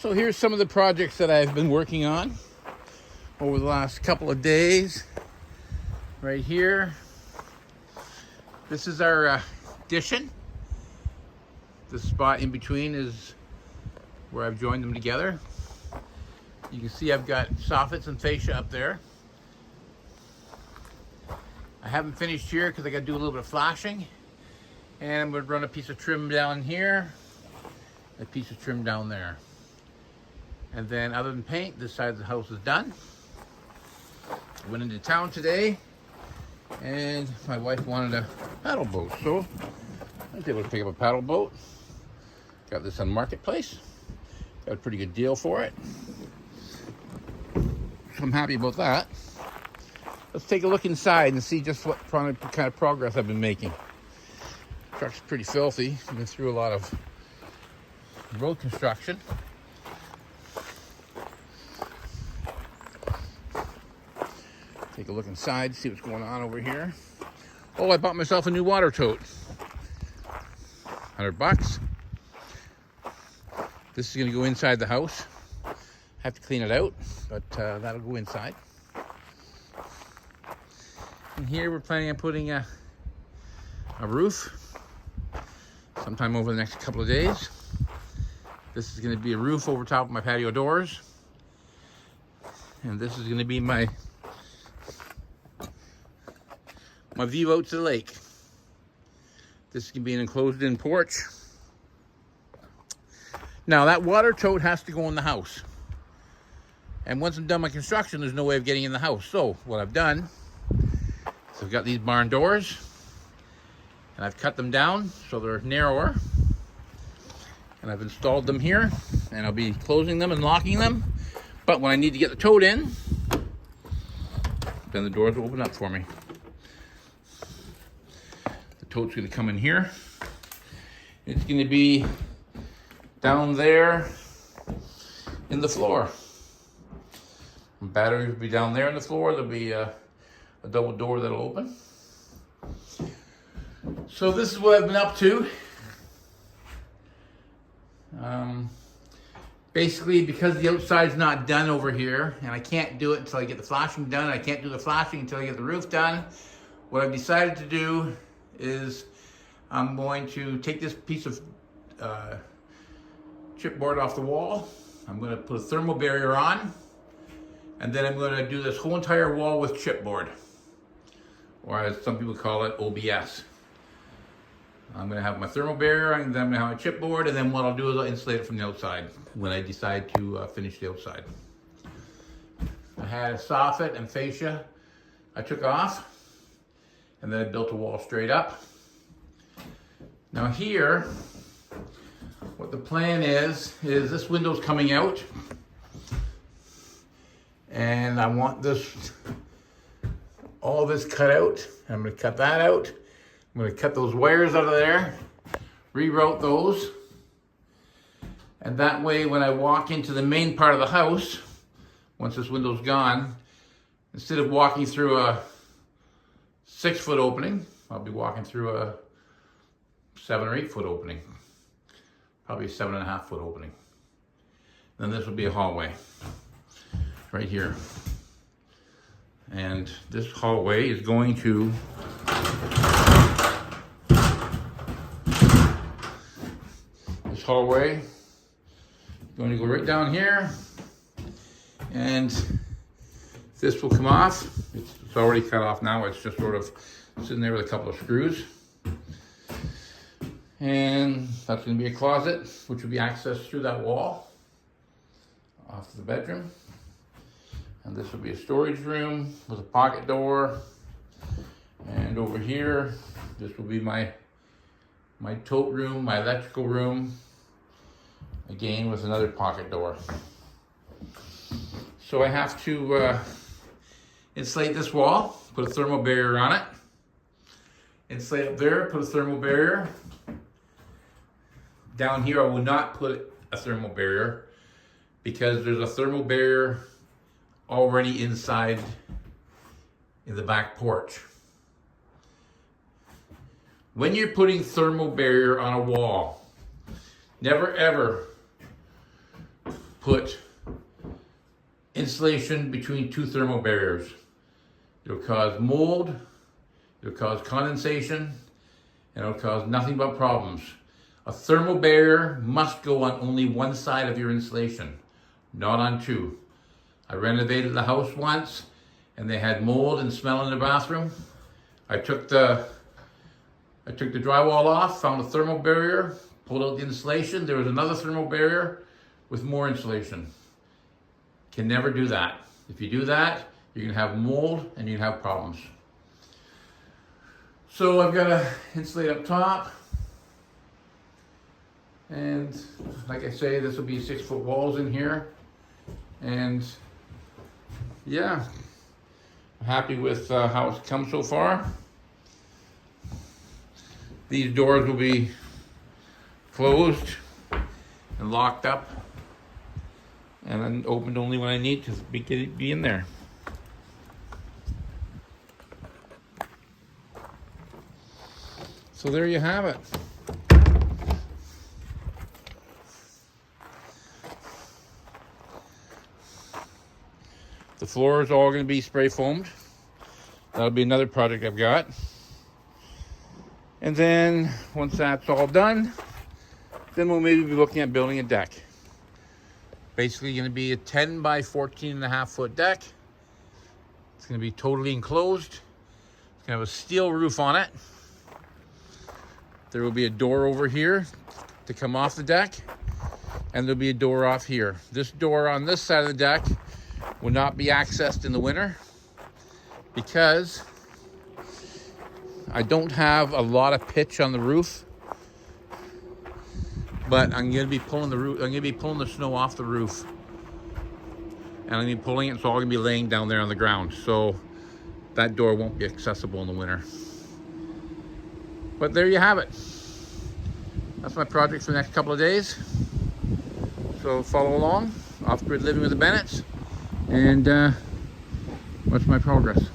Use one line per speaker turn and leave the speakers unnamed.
So here's some of the projects that I've been working on over the last couple of days. Right here, this is our addition. This spot in between is where I've joined them together. You can see I've got soffits and fascia up there. I haven't finished here because I got to do a little bit of flashing. And I'm going to run a piece of trim down here, a piece of trim down there. And then other than paint, this side of the house is done. I went into town today and my wife wanted a paddle boat. So I was able to pick up a paddle boat. Got this on Marketplace. Got a pretty good deal for it. So I'm happy about that. Let's take a look inside and see just what kind of progress I've been making. The truck's pretty filthy. I've been through a lot of road construction. Take a look inside, see what's going on over here. Oh, I bought myself a new water tote. $100. This is going to go inside the house. Have to clean it out, but that'll go inside. And here we're planning on putting a roof sometime over the next couple of days. This is going to be a roof over top of my patio doors. And this is going to be my view out to the lake. This can be an enclosed-in porch. Now that water tote has to go in the house. And once I'm done my construction, there's no way of getting in the house. So what I've done is I've got these barn doors and I've cut them down so they're narrower. And I've installed them here and I'll be closing them and locking them. But when I need to get the tote in, then the doors will open up for me. The tote's going to come in here. It's going to be down there in the floor. The batteries will be down there in the floor. There'll be a double door that'll open. So this is what I've been up to. Basically, because the outside's not done over here, and I can't do it until I get the flashing done, I can't do the flashing until I get the roof done, what I've decided to do is I'm going to take this piece of chipboard off the wall. I'm going to put a thermal barrier on, and then I'm going to do this whole entire wall with chipboard, or as some people call it, OBS. I'm going to have my thermal barrier, and then I'm going to have my chipboard, and then what I'll do is I'll insulate it from the outside when I decide to finish the outside. I had a soffit and fascia I took off, and then I built a wall straight up. Now here, what the plan is this window's coming out, and I want all this cut out. I'm going to cut that out. I'm going to cut those wires out of there, reroute those, and that way when I walk into the main part of the house, once this window's gone, instead of walking through a 6-foot opening, I'll be walking through a 7 or 8 foot opening, probably a 7.5 foot opening. Then this will be a hallway right here. And this hallway is going to go right down here, and this will come off. It's already cut off now. It's just sort of sitting there with a couple of screws. And that's going to be a closet, which will be accessed through that wall off to the bedroom. And this will be a storage room with a pocket door. And over here, this will be my tote room, my electrical room, again with another pocket door. So I have to insulate this wall, put a thermal barrier on it. Insulate up there, put a thermal barrier. Down here I will not put a thermal barrier because there's a thermal barrier already inside in the back porch. When you're putting thermal barrier on a wall, never ever put insulation between two thermal barriers. It'll cause mold, it'll cause condensation, and it'll cause nothing but problems. A thermal barrier must go on only one side of your insulation, not on two. I renovated the house once and they had mold and smell in the bathroom. I took the drywall off, found a thermal barrier, pulled out the insulation. There was another thermal barrier with more insulation. Can never do that. If you do that, you're gonna have mold and you can have problems. So I've got to insulate up top. And like I say, this will be 6-foot walls in here. And yeah, I'm happy with how it's come so far. These doors will be closed and locked up and then opened only when I need to be in there. So there you have it. The floor is all going to be spray foamed. That'll be another project I've got. And then once that's all done, then we'll maybe be looking at building a deck. Basically going to be a 10 by 14.5-foot deck. It's going to be totally enclosed. It's going to have a steel roof on it. There will be a door over here to come off the deck, and there'll be a door off here. This door on this side of the deck will not be accessed in the winter because I don't have a lot of pitch on the roof, but I'm going to be pulling the roof. I'm going to be pulling the snow off the roof, and I'm going to be pulling it. It's all going to be laying down there on the ground, so that door won't be accessible in the winter. But there you have it. That's my project for the next couple of days. So follow along. Off-grid living with the Bennetts, and watch my progress.